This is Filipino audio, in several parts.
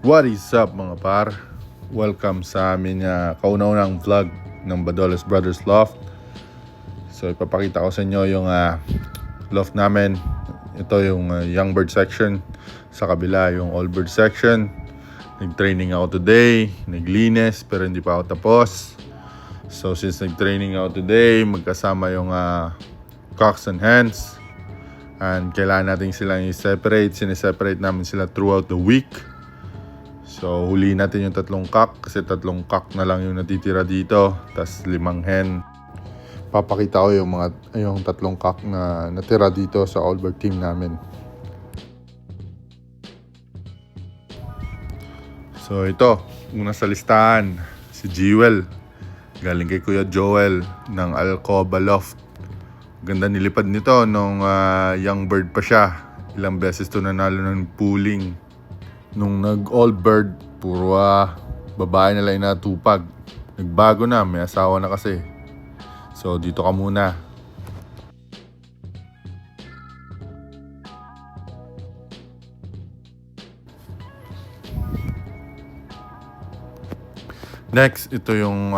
What is up mga par? Welcome sa amin kauna-unang vlog ng Badoles Brothers Loft. So ipapakita ko sa inyo yung loft namin. Ito yung young bird section. Sa kabila yung old bird section. Nag-training ako today, naglinis pero hindi pa ako tapos. So since nag-training ako today, magkasama yung cocks and hens. And kailangan natin silang i-separate. Sine-separate namin sila throughout the week. So, huli natin yung 3 cock kasi 3 cock na lang yung natitira dito. Tas 5 hen. Papakita ko yung 3 cock na natira dito sa Allbird team namin. So, ito. Una sa listahan, si Jewel. Galing kay Kuya Joel ng Alcoba Loft. Ganda nilipad nito nung young bird pa siya. Ilang beses to nanalo ng pooling. Nung nag-all bird, puro babae na lang natupag. Nagbago na, may asawa na kasi. So, dito ka muna. Next, ito yung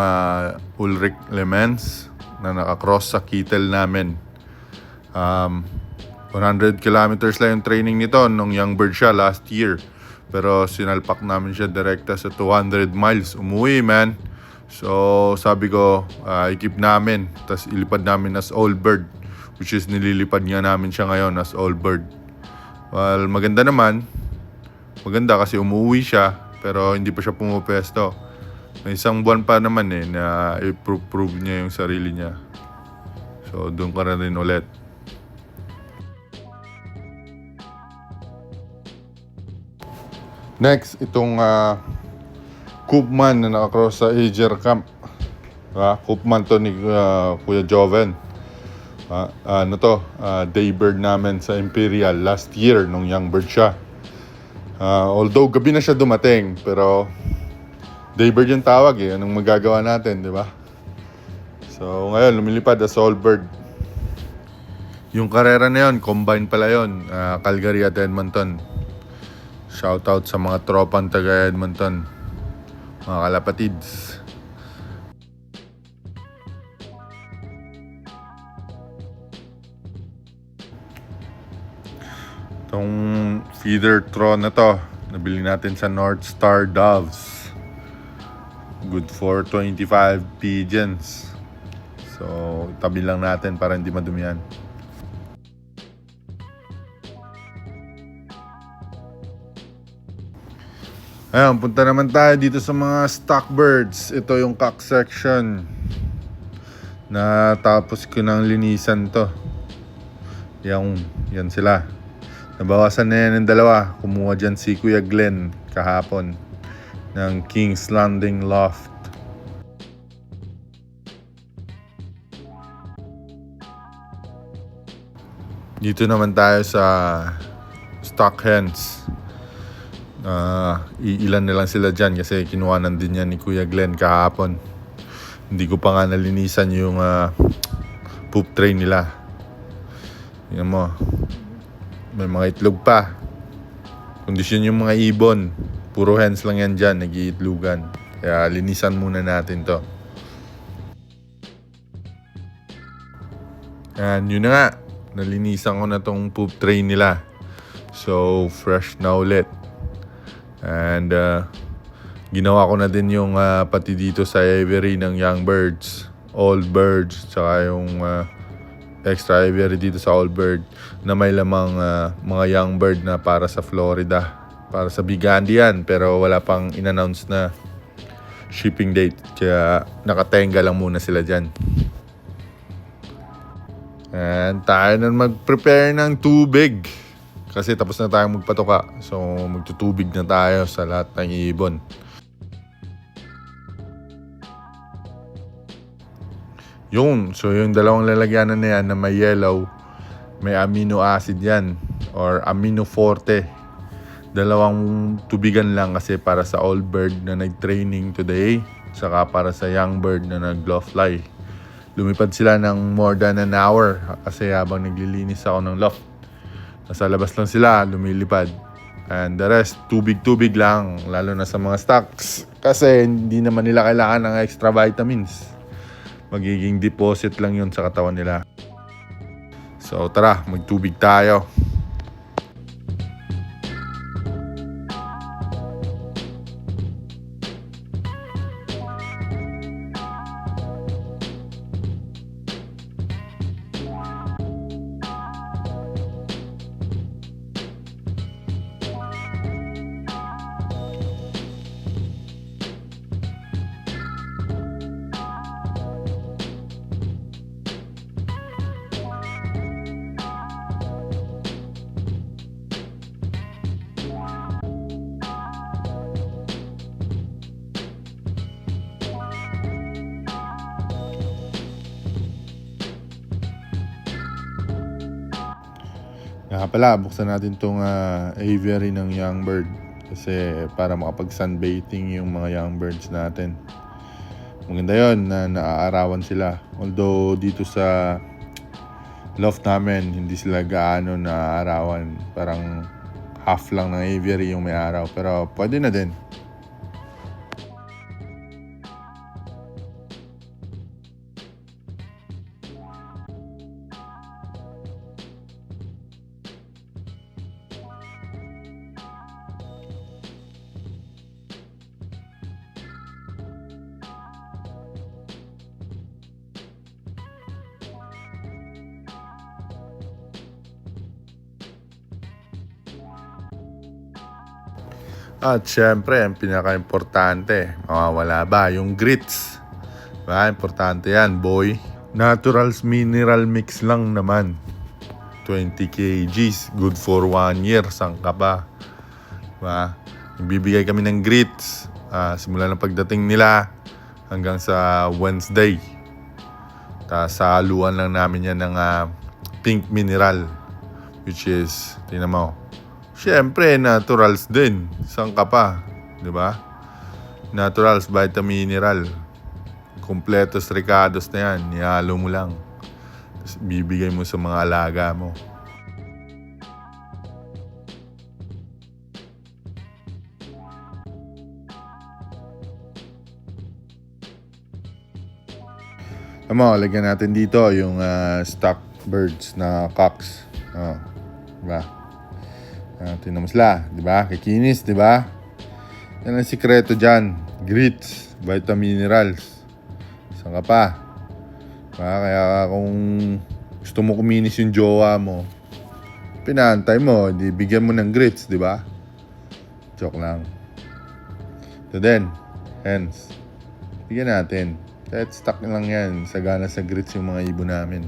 Ulrich Lemens na nakakross sa Kittel namin. 100 kilometers lang yung training nito nung young bird siya last year. Pero sinalpak namin siya direkta sa 200 miles. Umuwi, man. So, sabi ko, i-keep namin. Tapos ilipad namin as old bird. Which is nililipad nga namin siya ngayon as old bird. Well, maganda naman. Maganda kasi umuwi siya. Pero hindi pa siya pumupesto. May 1 buwan pa naman na i-prove niya yung sarili niya. So, doon ka na rin ulit. Next, itong Koopman na nakakross sa Ager Camp. Koopman to ni Kuya Joven. Daybird namin sa Imperial last year nung young bird siya. Although gabi na siya dumating, pero daybird yung tawag Anong magagawa natin, di ba? So ngayon, lumilipad as all bird. Yung karera na yun, combine pala yun. Calgary at Edmonton. Shoutout sa mga tropang taga Edmonton, mga kalapatids. Itong feeder tron na to, nabili natin sa North Star Doves. Good for 25 pigeons. So, tabi lang natin para hindi madumihan. Ayun, punta naman tayo dito sa mga stock birds. Ito yung cock section. Natapos ko ng linisan to. Yan sila. Nabawasan na yan ng 2. Kumuha dyan si Kuya Glenn kahapon ng King's Landing Loft. Dito naman tayo sa stock hens. Ilan na lang sila dyan kasi kinuhanan din yan ni Kuya Glenn kahapon. Hindi ko pa nga nalinisan yung poop tray nila. Tingnan mo, may mga itlog pa. Kondisyon yung mga ibon. Puro hens lang yan dyan, nag-iitlugan. Kaya linisan muna natin to. And yun na nga, nalinisan ko na tong poop tray nila. So fresh na ulit. And ginawa ko na din yung pati dito sa aviary ng young birds, old birds, tsaka yung extra aviary dito sa old bird na may lamang mga young bird na para sa Florida, para sa Bigandi yan, pero wala pang in-announce na shipping date, kaya nakatenga lang muna sila dyan. And tayo na mag-prepare ng tubig. Kasi tapos na tayong magpatuka. So, magtutubig na tayo sa lahat ng ibon. Yun. So, yung 2 lalagyanan na yan na may yellow, may amino acid yan. Or amino forte. 2 tubigan lang kasi para sa old bird na nag-training today. Saka para sa young bird na nag-loft-fly. Lumipad sila ng more than an hour kasi habang naglilinis ako ng loft. Nasa labas lang sila, lumilipad. And the rest, tubig-tubig lang, lalo na sa mga stocks. Kasi hindi naman nila kailangan ng extra vitamins. Magiging deposit lang yun sa katawan nila. So tara, magtubig tayo. Kaya pala, buksan natin itong aviary ng young bird. Kasi para makapag-sunbathing yung mga young birds natin. Maganda yun na naaarawan sila. Although dito sa loft namin, hindi sila gaano naaarawan. Parang half lang ng aviary yung may araw. Pero pwede na din. At syempre, ang pinaka-importante, mawawala ba? Yung grits. Diba? Importante yan, boy. Naturals mineral mix lang naman. 20 kgs, good for 1 year. Saan ka ba? Diba? Bibigay kami ng grits. Simula ng pagdating nila hanggang sa Wednesday. Tapos saluan lang namin yan ng pink mineral. Which is, tingnan mo, siyempre, naturals din. Saan ka pa? Diba? Naturals, vitamin mineral. Kompletos ricados na yan. Nihalo mo lang. Tapos bibigay mo sa mga alaga mo. Lagyan natin dito yung stock birds na cocks. Diba? Tingnan mo sila, di ba? Kikinis, di ba? Yan ang sikreto dyan. Grits, vitamin minerals. Saan ka pa? Diba? Kaya kung gusto mo kuminis yung jowa mo, pinaantay mo, di bigyan mo ng grits, di ba? Joke lang. So then, hence, bigyan natin. Kahit stock lang yan, sagana sa grits yung mga ibon namin.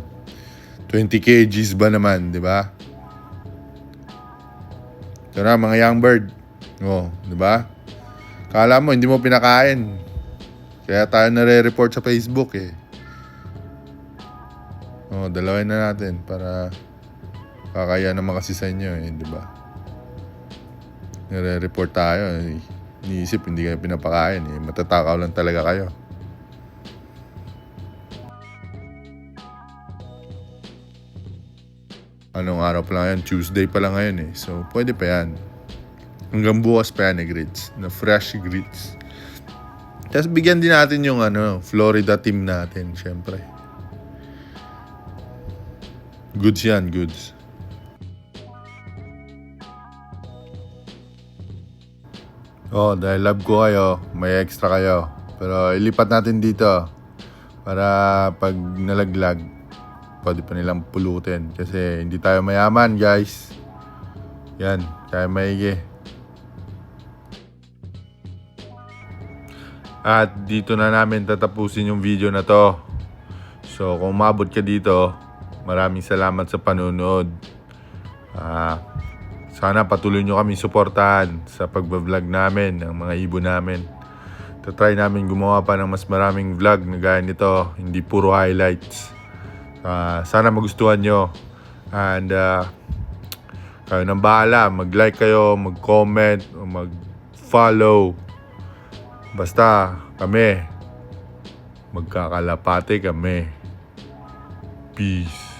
20 kgs ba naman, di ba? Ito na, mga young bird. Di ba? Kala mo, hindi mo pinakain. Kaya tayo nare-report sa Facebook eh. Dalawin na natin para kakaya naman kasi sa inyo eh, di ba? Nare-report tayo. Iniisip, hindi kayo pinapakain eh. Matatakaw lang talaga kayo. Anong araw pa lang yan? Tuesday pa lang ngayon eh. So, pwede pa yan. Hanggang bukas pa yan eh, grits. Na fresh grits. Tapos bigyan din natin yung Florida team natin, syempre. Goods yan, goods. Dahil love ko kayo, may extra kayo. Pero ilipat natin dito para pag nalaglag, pwede pa nilang pulutin. Kasi hindi tayo mayaman, guys. Yan, kaya maigi. At dito na namin tatapusin yung video na to. So kung umabot ka dito, maraming salamat sa panonood. Sana patuloy nyo kami suportahan sa pagbablog namin ng mga ibon namin. Tatry namin gumawa pa ng mas maraming vlog na gaya nito, hindi puro highlights. Sana magustuhan nyo. And kayo nang bahala, mag-like kayo, mag-comment, o mag-follow. Basta kami, magkakalapate kami. Peace.